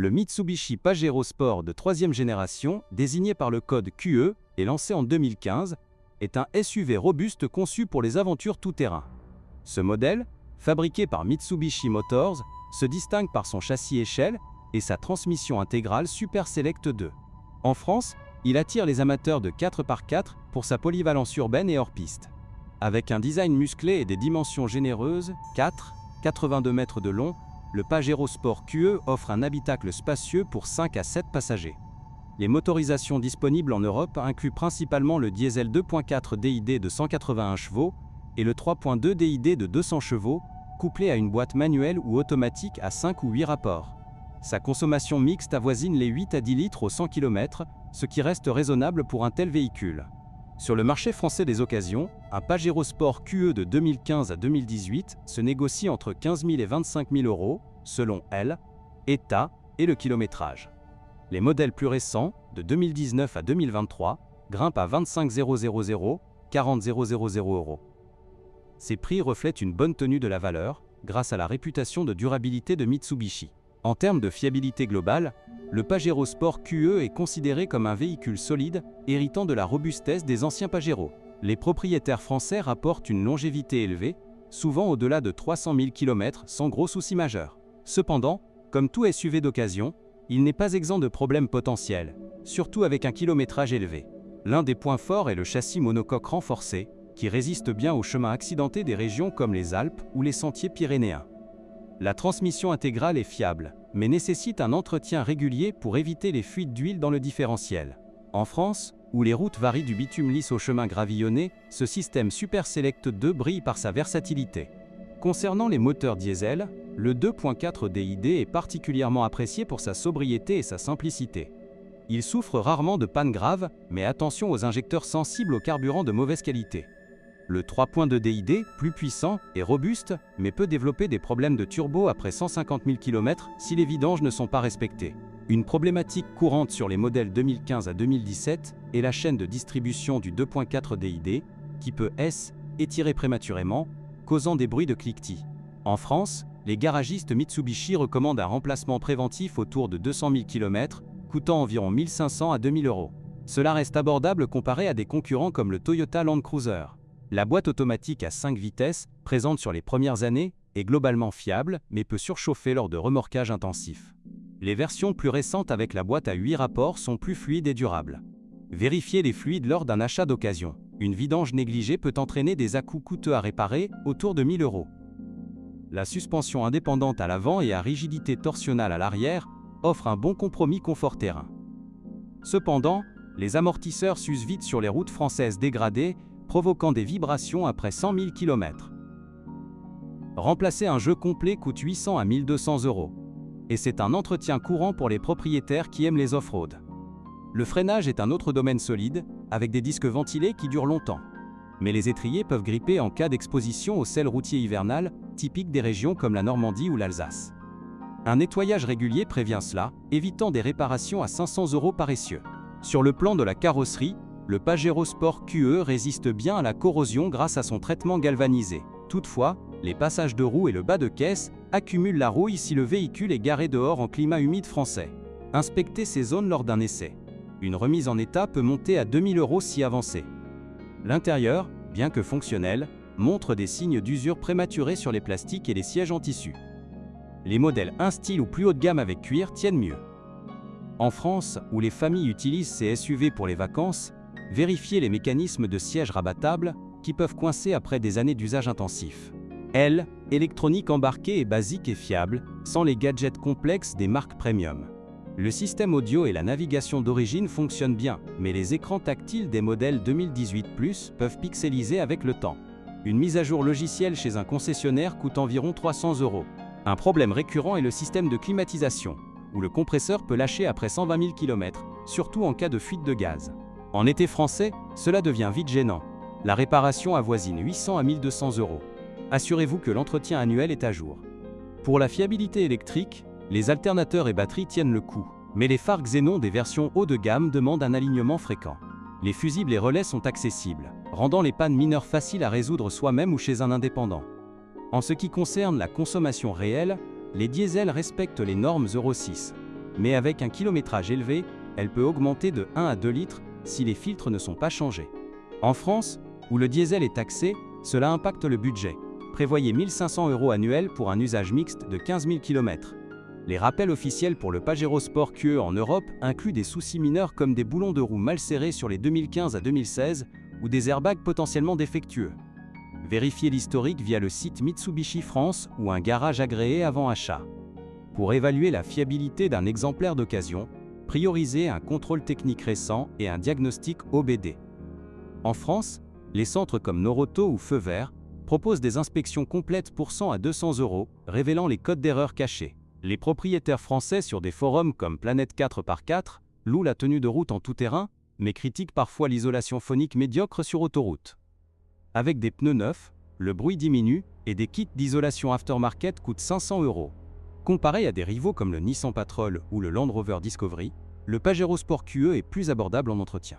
Le Mitsubishi Pajero Sport de 3e génération, désigné par le code QE et lancé en 2015, est un SUV robuste conçu pour les aventures tout-terrain. Ce modèle, fabriqué par Mitsubishi Motors, se distingue par son châssis échelle et sa transmission intégrale Super Select 2. En France, il attire les amateurs de 4x4 pour sa polyvalence urbaine et hors-piste. Avec un design musclé et des dimensions généreuses, 82 mètres de long, le Pajero Sport QE offre un habitacle spacieux pour 5 à 7 passagers. Les motorisations disponibles en Europe incluent principalement le diesel 2.4 DID de 181 chevaux et le 3.2 DID de 200 chevaux, couplé à une boîte manuelle ou automatique à 5 ou 8 rapports. Sa consommation mixte avoisine les 8 à 10 litres au 100 km, ce qui reste raisonnable pour un tel véhicule. Sur le marché français des occasions, un Pajero Sport QE de 2015 à 2018 se négocie entre 15 000 et 25 000 euros, selon L, état et le kilométrage. Les modèles plus récents, de 2019 à 2023, grimpent à 25 000, 40 000 euros. Ces prix reflètent une bonne tenue de la valeur, grâce à la réputation de durabilité de Mitsubishi. En termes de fiabilité globale, le Pajero Sport QE est considéré comme un véhicule solide, héritant de la robustesse des anciens Pajero. Les propriétaires français rapportent une longévité élevée, souvent au-delà de 300 000 km sans gros soucis majeurs. Cependant, comme tout SUV d'occasion, il n'est pas exempt de problèmes potentiels, surtout avec un kilométrage élevé. L'un des points forts est le châssis monocoque renforcé, qui résiste bien aux chemins accidentés des régions comme les Alpes ou les sentiers pyrénéens. La transmission intégrale est fiable, mais nécessite un entretien régulier pour éviter les fuites d'huile dans le différentiel. En France, où les routes varient du bitume lisse au chemin gravillonné, ce système Super Select 2 brille par sa versatilité. Concernant les moteurs diesel, le 2.4 DID est particulièrement apprécié pour sa sobriété et sa simplicité. Il souffre rarement de pannes graves, mais attention aux injecteurs sensibles au carburant de mauvaise qualité. Le 3.2 DID, plus puissant et robuste, mais peut développer des problèmes de turbo après 150 000 km si les vidanges ne sont pas respectées. Une problématique courante sur les modèles 2015 à 2017 est la chaîne de distribution du 2.4 DID, qui peut étirer prématurément, causant des bruits de cliquetis. En France, les garagistes Mitsubishi recommandent un remplacement préventif autour de 200 000 km, coûtant environ 1 500 à 2 000 euros. Cela reste abordable comparé à des concurrents comme le Toyota Land Cruiser. La boîte automatique à 5 vitesses, présente sur les premières années, est globalement fiable, mais peut surchauffer lors de remorquage intensif. Les versions plus récentes avec la boîte à 8 rapports sont plus fluides et durables. Vérifiez les fluides lors d'un achat d'occasion. Une vidange négligée peut entraîner des à-coups coûteux à réparer, autour de 1 000 euros. La suspension indépendante à l'avant et à rigidité torsionnelle à l'arrière offre un bon compromis confort-terrain. Cependant, les amortisseurs s'usent vite sur les routes françaises dégradées, provoquant des vibrations après 100 000 km. Remplacer un jeu complet coûte 800 à 1 200 euros. Et c'est un entretien courant pour les propriétaires qui aiment les off-road. Le freinage est un autre domaine solide, avec des disques ventilés qui durent longtemps. Mais les étriers peuvent gripper en cas d'exposition au sel routier hivernal, typique des régions comme la Normandie ou l'Alsace. Un nettoyage régulier prévient cela, évitant des réparations à 500 euros par essieu. Sur le plan de la carrosserie, le Pajero Sport QE résiste bien à la corrosion grâce à son traitement galvanisé. Toutefois, les passages de roues et le bas de caisse accumulent la rouille si le véhicule est garé dehors en climat humide français. Inspectez ces zones lors d'un essai. Une remise en état peut monter à 2 000 euros si avancée. L'intérieur, bien que fonctionnel, montre des signes d'usure prématurée sur les plastiques et les sièges en tissu. Les modèles 1 style ou plus haut de gamme avec cuir tiennent mieux. En France, où les familles utilisent ces SUV pour les vacances, vérifiez les mécanismes de sièges rabattables qui peuvent coincer après des années d'usage intensif. Électronique embarquée est basique et fiable, sans les gadgets complexes des marques premium. Le système audio et la navigation d'origine fonctionnent bien, mais les écrans tactiles des modèles 2018+ peuvent pixeliser avec le temps. Une mise à jour logicielle chez un concessionnaire coûte environ 300 euros. Un problème récurrent est le système de climatisation, où le compresseur peut lâcher après 120 000 km, surtout en cas de fuite de gaz. En été français, cela devient vite gênant. La réparation avoisine 800 à 1 200 euros. Assurez-vous que l'entretien annuel est à jour. Pour la fiabilité électrique, les alternateurs et batteries tiennent le coup, mais les phares xénon des versions haut de gamme demandent un alignement fréquent. Les fusibles et relais sont accessibles, rendant les pannes mineures faciles à résoudre soi-même ou chez un indépendant. En ce qui concerne la consommation réelle, les diesels respectent les normes Euro 6. Mais avec un kilométrage élevé, elle peut augmenter de 1 à 2 litres si les filtres ne sont pas changés. En France, où le diesel est taxé, cela impacte le budget. Prévoyez 1 500 € annuels pour un usage mixte de 15 000 km. Les rappels officiels pour le Pajero Sport QE en Europe incluent des soucis mineurs comme des boulons de roue mal serrés sur les 2015 à 2016 ou des airbags potentiellement défectueux. Vérifiez l'historique via le site Mitsubishi France ou un garage agréé avant achat. Pour évaluer la fiabilité d'un exemplaire d'occasion, priorisez un contrôle technique récent et un diagnostic OBD. En France, les centres comme Noroto ou Feu Vert proposent des inspections complètes pour 100 à 200 €, révélant les codes d'erreur cachés. Les propriétaires français sur des forums comme Planète 4x4 louent la tenue de route en tout-terrain, mais critiquent parfois l'isolation phonique médiocre sur autoroute. Avec des pneus neufs, le bruit diminue et des kits d'isolation aftermarket coûtent 500 €. Comparé à des rivaux comme le Nissan Patrol ou le Land Rover Discovery, le Pajero Sport QE est plus abordable en entretien.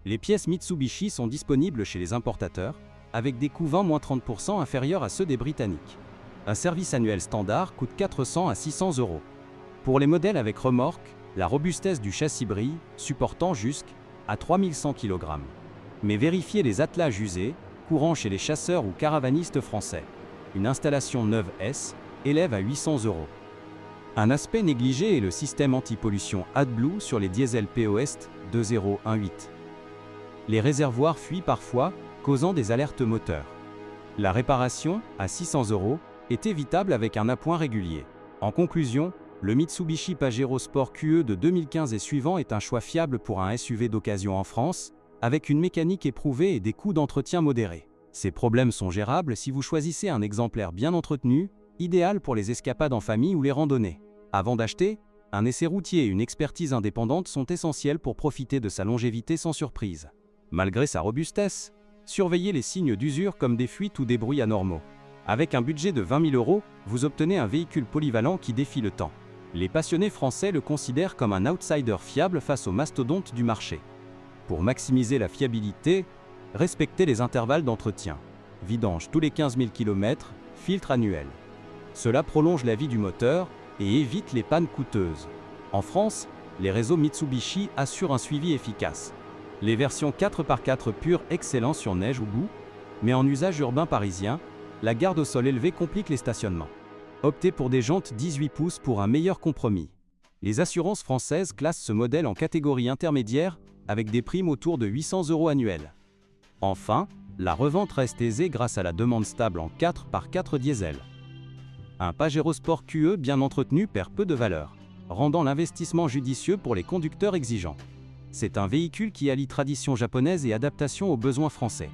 Les pièces Mitsubishi sont disponibles chez les importateurs, avec des coûts 20–30% inférieurs à ceux des Britanniques. Un service annuel standard coûte 400 à 600 €. Pour les modèles avec remorque, la robustesse du châssis brille, supportant jusqu'à 3100 kg. Mais vérifiez les attelages usés, courants chez les chasseurs ou caravanistes français. Une installation neuve S élève à 800 €. Un aspect négligé est le système anti-pollution AdBlue sur les diesels POS 2018. Les réservoirs fuient parfois, causant des alertes moteurs. La réparation, à 600 €, est évitable avec un appoint régulier. En conclusion, le Mitsubishi Pajero Sport QE de 2015 et suivant est un choix fiable pour un SUV d'occasion en France, avec une mécanique éprouvée et des coûts d'entretien modérés. Ces problèmes sont gérables si vous choisissez un exemplaire bien entretenu, idéal pour les escapades en famille ou les randonnées. Avant d'acheter, un essai routier et une expertise indépendante sont essentiels pour profiter de sa longévité sans surprise. Malgré sa robustesse, surveillez les signes d'usure comme des fuites ou des bruits anormaux. Avec un budget de 20 000 €, vous obtenez un véhicule polyvalent qui défie le temps. Les passionnés français le considèrent comme un outsider fiable face aux mastodontes du marché. Pour maximiser la fiabilité, respectez les intervalles d'entretien. Vidange tous les 15 000 km, filtre annuel. Cela prolonge la vie du moteur et évite les pannes coûteuses. En France, les réseaux Mitsubishi assurent un suivi efficace. Les versions 4x4 pures excellent sur neige ou boue, mais en usage urbain parisien, la garde au sol élevée complique les stationnements. Optez pour des jantes 18 pouces pour un meilleur compromis. Les assurances françaises classent ce modèle en catégorie intermédiaire avec des primes autour de 800 € annuels. Enfin, la revente reste aisée grâce à la demande stable en 4x4 diesel. Un Pajero Sport QE bien entretenu perd peu de valeur, rendant l'investissement judicieux pour les conducteurs exigeants. C'est un véhicule qui allie tradition japonaise et adaptation aux besoins français.